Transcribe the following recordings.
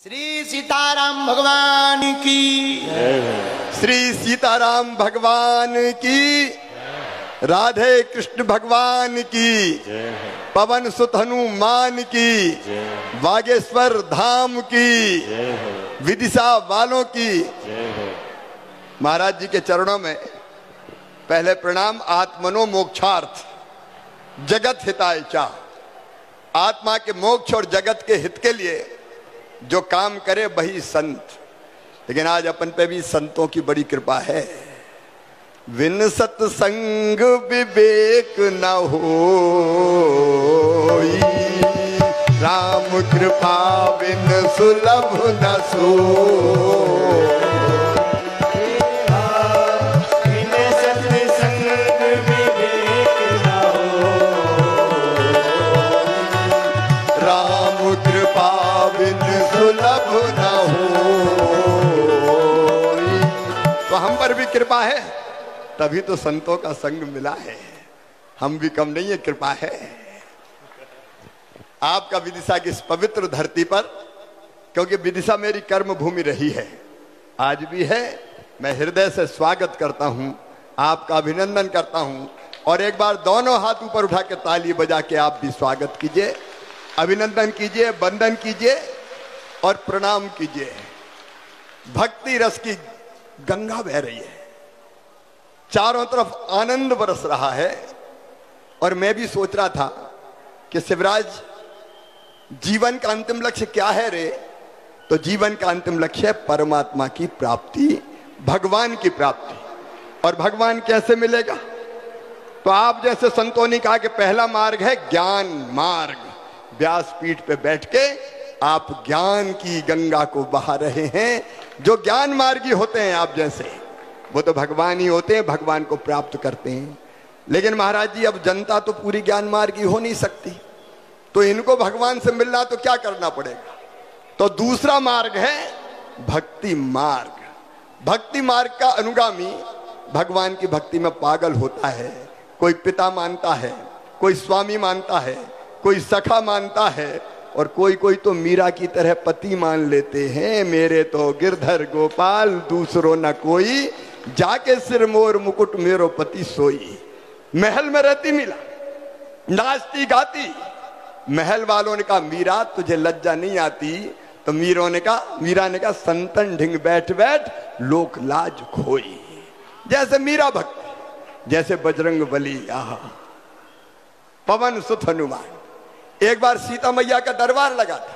श्री सीताराम भगवान की, श्री सीताराम भगवान की, राधे कृष्ण भगवान की, पवन सुत हनुमान की, बागेश्वर धाम की, विदिशा वालों की। महाराज जी के चरणों में पहले प्रणाम। आत्मनो मोक्षार्थ जगत हिताय चा। आत्मा के मोक्ष और जगत के हित के लिए जो काम करे वही संत। लेकिन आज अपन पे भी संतों की बड़ी कृपा है। विन सत्संग विवेक न होई, राम कृपा बिन सुलभ न सोई। तो हम पर भी कृपा है, तभी तो संतों का संग मिला है। हम भी कम नहीं है, कृपा है आपका विदिशा की इस पवित्र धरती पर। क्योंकि विदिशा मेरी कर्म भूमि रही है, आज भी है। मैं हृदय से स्वागत करता हूं, आपका अभिनंदन करता हूं। और एक बार दोनों हाथ ऊपर उठा के ताली बजा के आप भी स्वागत कीजिए, अभिनंदन कीजिए, वंदन कीजिए और प्रणाम कीजिए। भक्ति रस की गंगा बह रही है, चारों तरफ आनंद बरस रहा है। और मैं भी सोच रहा था कि शिवराज, जीवन का अंतिम लक्ष्य क्या है रे? तो जीवन का अंतिम लक्ष्य है परमात्मा की प्राप्ति, भगवान की प्राप्ति। और भगवान कैसे मिलेगा? तो आप जैसे संतों ने कहा कि पहला मार्ग है ज्ञान मार्ग। व्यासपीठ पे बैठ के आप ज्ञान की गंगा को बहा रहे हैं। जो ज्ञान मार्गी होते हैं आप जैसे, वो तो भगवान ही होते हैं, भगवान को प्राप्त करते हैं। लेकिन महाराज जी, अब जनता तो पूरी ज्ञान मार्गी हो नहीं सकती, तो इनको भगवान से मिलना तो क्या करना पड़ेगा? तो दूसरा मार्ग है भक्ति मार्ग। भक्ति मार्ग का अनुगामी भगवान की भक्ति में पागल होता है। कोई पिता मानता है, कोई स्वामी मानता है, कोई सखा मानता है, और कोई कोई तो मीरा की तरह पति मान लेते हैं। मेरे तो गिरधर गोपाल दूसरो न कोई, जाके सिर मोर मुकुट मेरो पति सोई। महल में रहती मीरा, नाचती गाती। महल वालों ने कहा मीरा तुझे लज्जा नहीं आती? तो मीरा ने कहा संतन ढिंग बैठ बैठ लोक लाज खोई। जैसे मीरा भक्ति, जैसे बजरंग बली, पवन सुत हनुमान। एक बार सीता मैया का दरबार लगा था।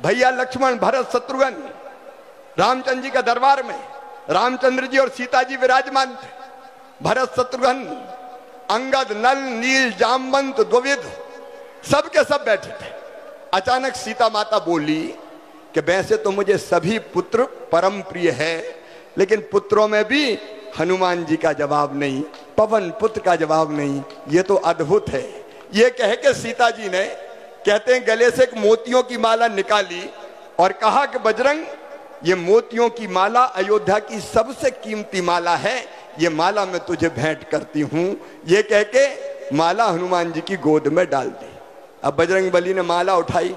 भैया लक्ष्मण, भरत, शत्रुघ्न, रामचंद्र जी का दरबार में रामचंद्र जी और सीता जी विराजमान थे। भरत, शत्रुघ्न, अंगद, नल, नील, जामवंत, द्विविध, सब के सब बैठे थे। अचानक सीता माता बोली कि वैसे तो मुझे सभी पुत्र परम प्रिय है, लेकिन पुत्रों में भी हनुमान जी का जवाब नहीं, पवन पुत्र का जवाब नहीं। ये तो अद्भुत है। ये कह के सीता जी ने, कहते हैं, गले से एक मोतियों की माला निकाली और कहा कि बजरंग, ये मोतियों की माला अयोध्या की सबसे कीमती माला है, ये माला मैं तुझे भेंट करती हूं। ये कह के माला हनुमान जी की गोद में डाल दी। अब बजरंग बली ने माला उठाई,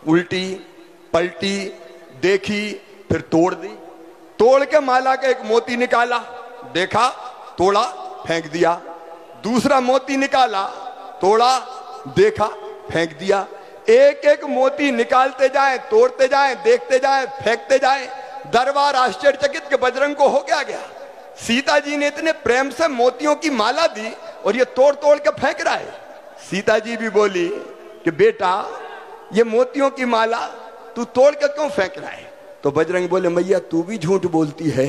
उल्टी पलटी, देखी, फिर तोड़ दी। तोड़ के माला का एक मोती निकाला, देखा, तोड़ा, फेंक दिया। दूसरा मोती निकाला, तोड़ा, देखा, फेंक दिया। एक एक मोती निकालते जाएं, तोड़ते जाएं, देखते जाएं, फेंकते जाएं। दरबार आश्चर्यचकित के बजरंग को हो गया। सीता जी ने इतने प्रेम से मोतियों की माला दी और ये तोड़ तोड़ के फेंक रहा है। सीता जी भी बोली कि बेटा, ये मोतियों की माला तू तोड़ के क्यों फेंक रहा है? तो बजरंग बोले, मैया तू भी झूठ बोलती है।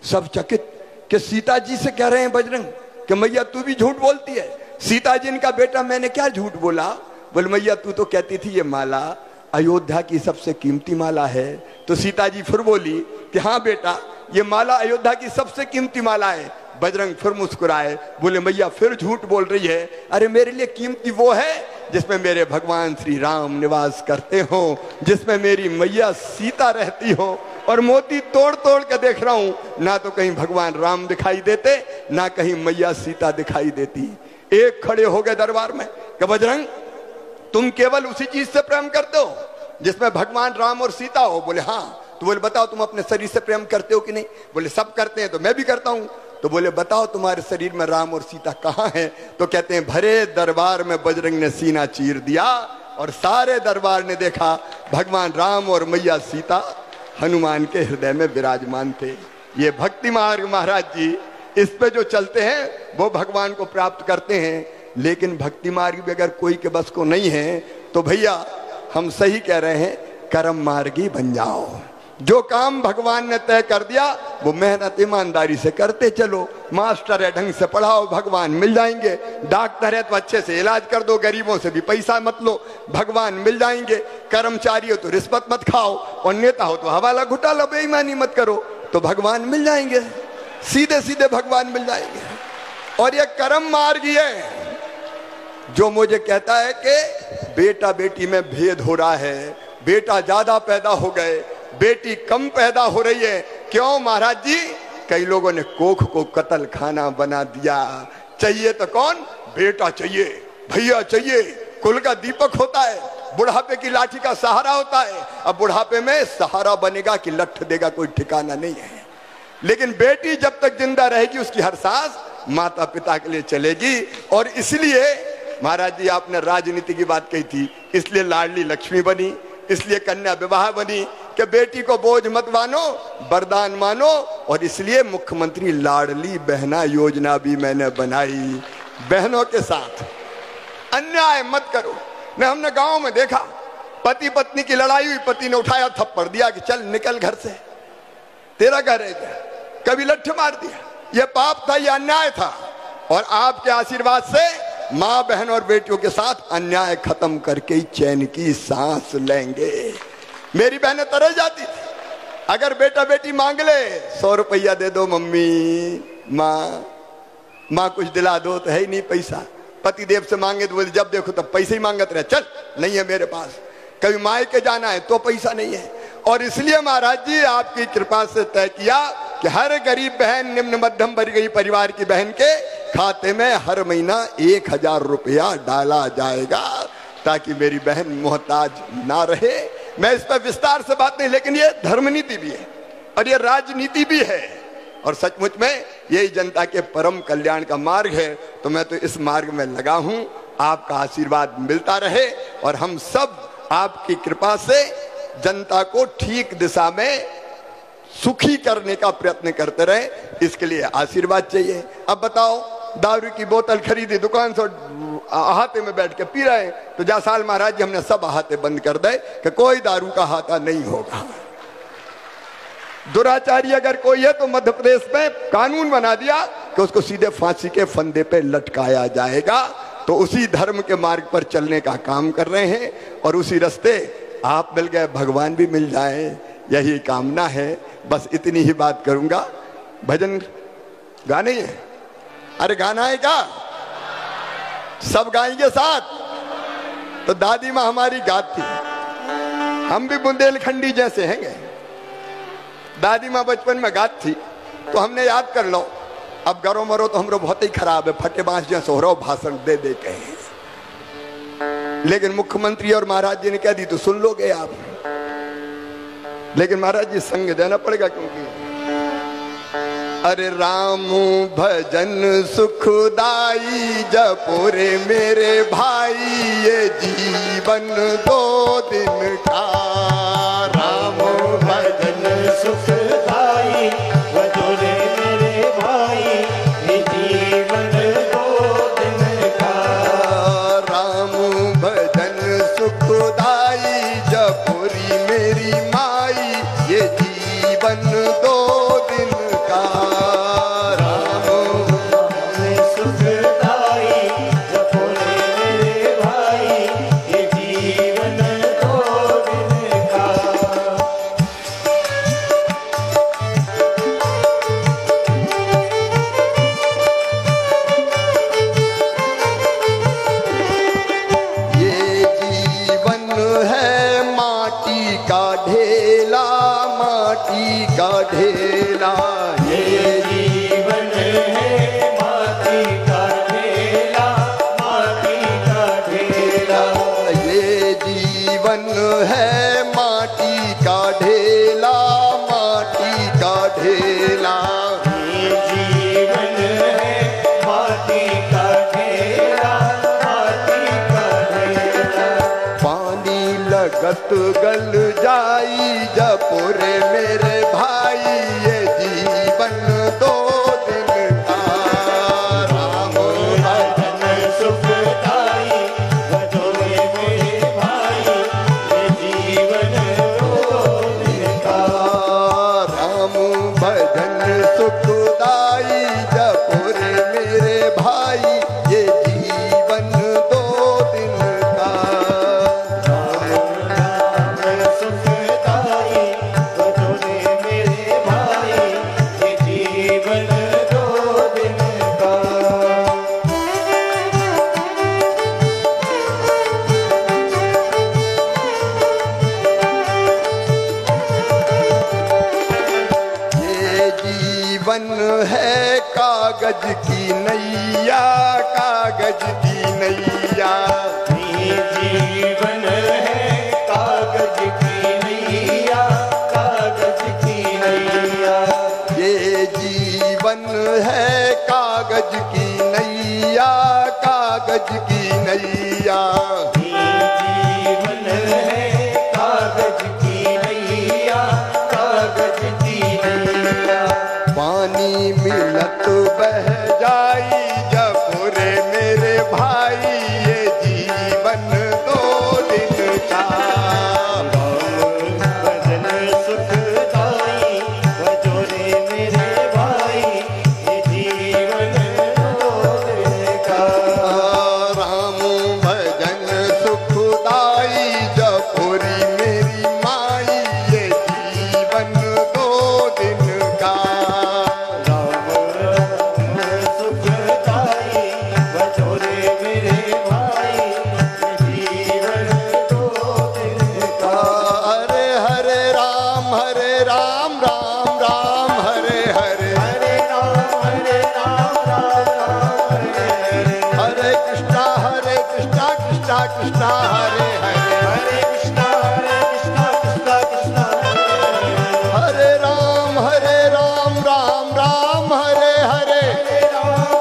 सब चकित कि सीता जी से कह रहे हैं बजरंग कि मैया तू भी झूठ बोलती है। सीता जी ने कहा, बेटा मैंने क्या झूठ बोला? बोले, मैया तू तो कहती थी ये माला अयोध्या की सबसे कीमती माला है। तो सीता जी फिर बोली कि हाँ बेटा, ये माला अयोध्या की सबसे कीमती माला है। बजरंग फिर मुस्कुराए, बोले, मैया फिर झूठ बोल रही है। अरे मेरे लिए कीमती वो है जिसमें मेरे भगवान श्री राम निवास करते हो, जिसमें मेरी मैया सीता रहती हो। और मोती तोड़ तोड़ के देख रहा हूं, ना तो कहीं भगवान राम दिखाई देते, ना कहीं मैया सीता दिखाई देती। एक खड़े हो गए दरबार में कि बजरंग, तुम केवल उसी चीज से प्रेम करते हो जिसमें भगवान राम और सीता हो। बोले हाँ। तो बोले बताओ तुम अपने शरीर से प्रेम करते हो कि नहीं? बोले सब करते हैं, तो मैं भी करता हूं। तो बोले बताओ तुम्हारे शरीर में राम और सीता कहाँ हैं? तो कहते हैं भरे दरबार में बजरंग ने सीना चीर दिया और सारे दरबार ने देखा भगवान राम और मैया सीता हनुमान के हृदय में विराजमान थे। ये भक्ति मार्ग महाराज जी, इस पे जो चलते हैं वो भगवान को प्राप्त करते हैं। लेकिन भक्ति मार्ग भी अगर कोई के बस को नहीं है तो भैया हम सही कह रहे हैं, कर्म मार्गी बन जाओ। जो काम भगवान ने तय कर दिया वो मेहनत ईमानदारी से करते चलो। मास्टर है ढंग से पढ़ाओ, भगवान मिल जाएंगे। डॉक्टर है तो अच्छे से इलाज कर दो, गरीबों से भी पैसा मत लो, भगवान मिल जाएंगे। कर्मचारी हो तो रिश्वत मत खाओ, और नेता हो तो हवाला घुटाला बेईमानी मत करो, तो भगवान मिल जाएंगे। सीधे सीधे भगवान मिल जाएंगे। और ये कर्म मार्ग ही है जो मुझे कहता है कि बेटा बेटी में भेद हो रहा है, बेटा ज्यादा पैदा हो गए, बेटी कम पैदा हो रही है। क्यों महाराज जी? कई लोगों ने कोख को कत्ल खाना बना दिया। चाहिए तो कौन? बेटा चाहिए, भैया चाहिए, कुल का दीपक होता है, बुढ़ापे की लाठी का सहारा होता है। अब बुढ़ापे में सहारा बनेगा कि लठ देगा कोई ठिकाना नहीं है। लेकिन बेटी जब तक जिंदा रहेगी उसकी हर सांस माता पिता के लिए चलेगी। और इसलिए महाराज जी आपने राजनीति की बात कही थी, इसलिए लाडली लक्ष्मी बनी, इसलिए कन्या विवाह बनी कि बेटी को बोझ मत मानो, वरदान मानो। और इसलिए मुख्यमंत्री लाडली बहना योजना भी मैंने बनाई। बहनों के साथ अन्याय मत करो। न हमने गांव में देखा पति पत्नी की लड़ाई हुई, पति ने उठाया थप्पड़ दिया कि चल निकल घर से, तेरा घर है क्या? कभी लठ मार दिया। यह पाप था, यह अन्याय था। और आपके आशीर्वाद से माँ बहन और बेटियों के साथ अन्याय खत्म करके ही चैन की सांस लेंगे। मेरी बहनें तरस जाती थी, अगर बेटा बेटी मांग ले 100 रुपया दे दो मम्मी, माँ कुछ दिला दो, तो है ही नहीं पैसा। पति देव से मांगे तो बोले जब देखो तब पैसे ही मांगत रहे, चल नहीं है मेरे पास। कभी मायके जाना है तो पैसा नहीं है। और इसलिए महाराज जी आपकी कृपा से तय किया कि हर गरीब बहन, निम्न मध्यम वर्गीय परिवार की बहन के खाते में हर महीना 1000 रुपया डाला जाएगा, ताकि मेरी बहन मोहताज ना रहे। मैं इस पर विस्तार से बात नहीं, लेकिन ये धर्म नीति भी है और ये राजनीति भी है, और सचमुच में यही जनता के परम कल्याण का मार्ग है। तो मैं तो इस मार्ग में लगा हूं। आपका आशीर्वाद मिलता रहे और हम सब आपकी कृपा से जनता को ठीक दिशा में सुखी करने का प्रयत्न करते रहे, इसके लिए आशीर्वाद चाहिए। अब बताओ, दारू की बोतल खरीदी दुकान से, अहाते में बैठ के पी रहे हैं, तो जा साल महाराज जी हमने सब अहाते बंद कर दे कि कोई दारू का अहाता नहीं होगा। दुराचारी अगर कोई है तो मध्य प्रदेश में कानून बना दिया कि उसको सीधे फांसी के फंदे पे लटकाया जाएगा। तो उसी धर्म के मार्ग पर चलने का काम कर रहे हैं, और उसी रास्ते आप मिल गए, भगवान भी मिल जाए, यही कामना है। बस इतनी ही बात करूंगा। भजन गाने है? अरे गाना है क्या? सब गाएंगे साथ? तो दादी माँ हमारी गाती, हम भी बुंदेलखंडी जैसे हैं। दादी माँ बचपन में गात थी तो हमने याद कर लो। अब गरो मरो तो हमरो बहुत ही खराब है, फटे बांस जैसे हो रहा हो, भाषण दे दे के। लेकिन मुख्यमंत्री और महाराज जी ने कह दी तो सुन लोगे आप। लेकिन महाराज जी संग देना पड़ेगा, क्योंकि अरे राम भजन सुखदाई जपो रे मेरे भाई, ये जीवन 2 दिन का। राम भजन सुखदाई जपो रे मेरे भाई, ये जीवन 2 दिन का। राम भजन सुखदाई जपो रे मेरी माई, ये जीवन 2 दिन का। ढेला ये जीवन है माटी का ढेला, माटी का ढेला। ये जीवन है मिलत गल जाई जपुरे मेरे भाई ये जीवन दो दिन का राम भजन सुखदाई भजोरे मेरे भाई ये जीवन दो दिन का राम भजन सुखदाई जपुरे मेरे भाई ये जीवन दो दिन का सुखदाई भजोरे मेरे भाई ये जीवन दो दिन का ये जीवन है कागज की नैया कागज की नैया ये जीवन है कागज की नैया कागज की नैया ये जीवन है कागज की नैया कागज की नैया ये जीवन है कागज की नैया कागज की नैया पानी मिलत बह जाई जपुरे मेरे भाई ये जीवन दो दिन का भजन सुखदाई भजोरे मेरे भाई ये जीवन दो दिन का राम भजन सुखदाई जपुरी मेरी माई ये जीवन दो दिन का सुखदाई भजोरे मेरे भाई जीवन दो दिन का हरे हरे राम राम राम हरे हरे हरे राम राम राम हरे हरे हरे कृष्णा कृष्णा कृष्णा हरे हरे हरे कृष्णा कृष्णा कृष्णा हरे राम राम राम हरे हरे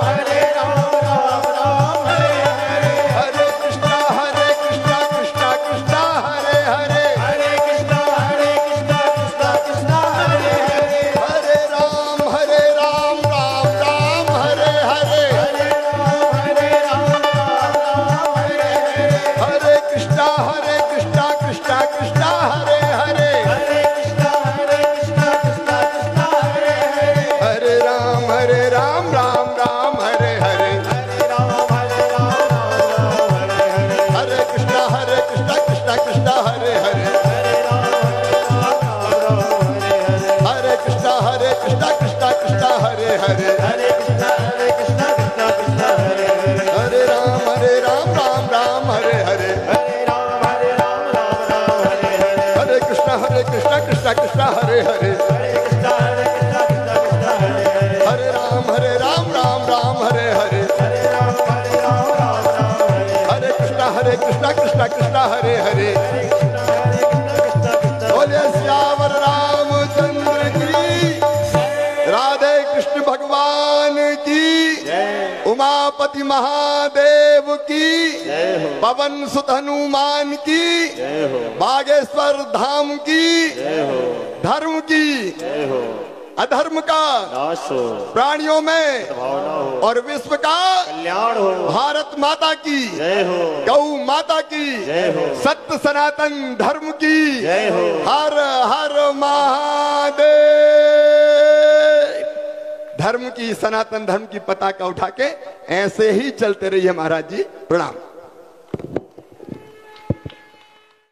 हरे राम राम हरे हरे हरे कृष्णा कृष्णा कृष्णा हरे हरे हरे कृष्णा कृष्णा कृष्णा हरे हरे हरे राम राम राम हरे हरे हरे राम राम हरे हरे हरे कृष्णा कृष्णा कृष्णा हरे हरे हरे कृष्णा कृष्णा कृष्णा हरे हरे हरे राम राम राम हरे हरे हरे राम हरे हरे हरे कृष्णा कृष्णा हरे हरे हरे राम हरे कृष्णा कृष्णा हरे हरे हरे कृष्णा कृष्णा कृष्णा हरे हरे हरे राम राम हरे हरे हरे राम राम हरे हरे हरे कृष्णा कृष्णा हरे हरे हरे कृष्णा कृष्णा हरे हरे हरे राम राम हरे हरे हरे राम राम हरे हरे कृष्णा कृष्णा हरे हरे बोले श्यावर रामचंद्र की राधे कृष्ण भगवान की उमापति महादेव की पवन सुत हनुमान की बागेश्वर धाम की धर्म की अधर्म का नाश हो प्राणियों में भावना हो और विश्व का कल्याण हो भारत माता की जय हो गौ माता की जय हो सत्य सनातन धर्म की जय हो हर हर महादेव। धर्म की सनातन धर्म की पताका उठा के ऐसे ही चलते रहिए महाराज जी। प्रणाम।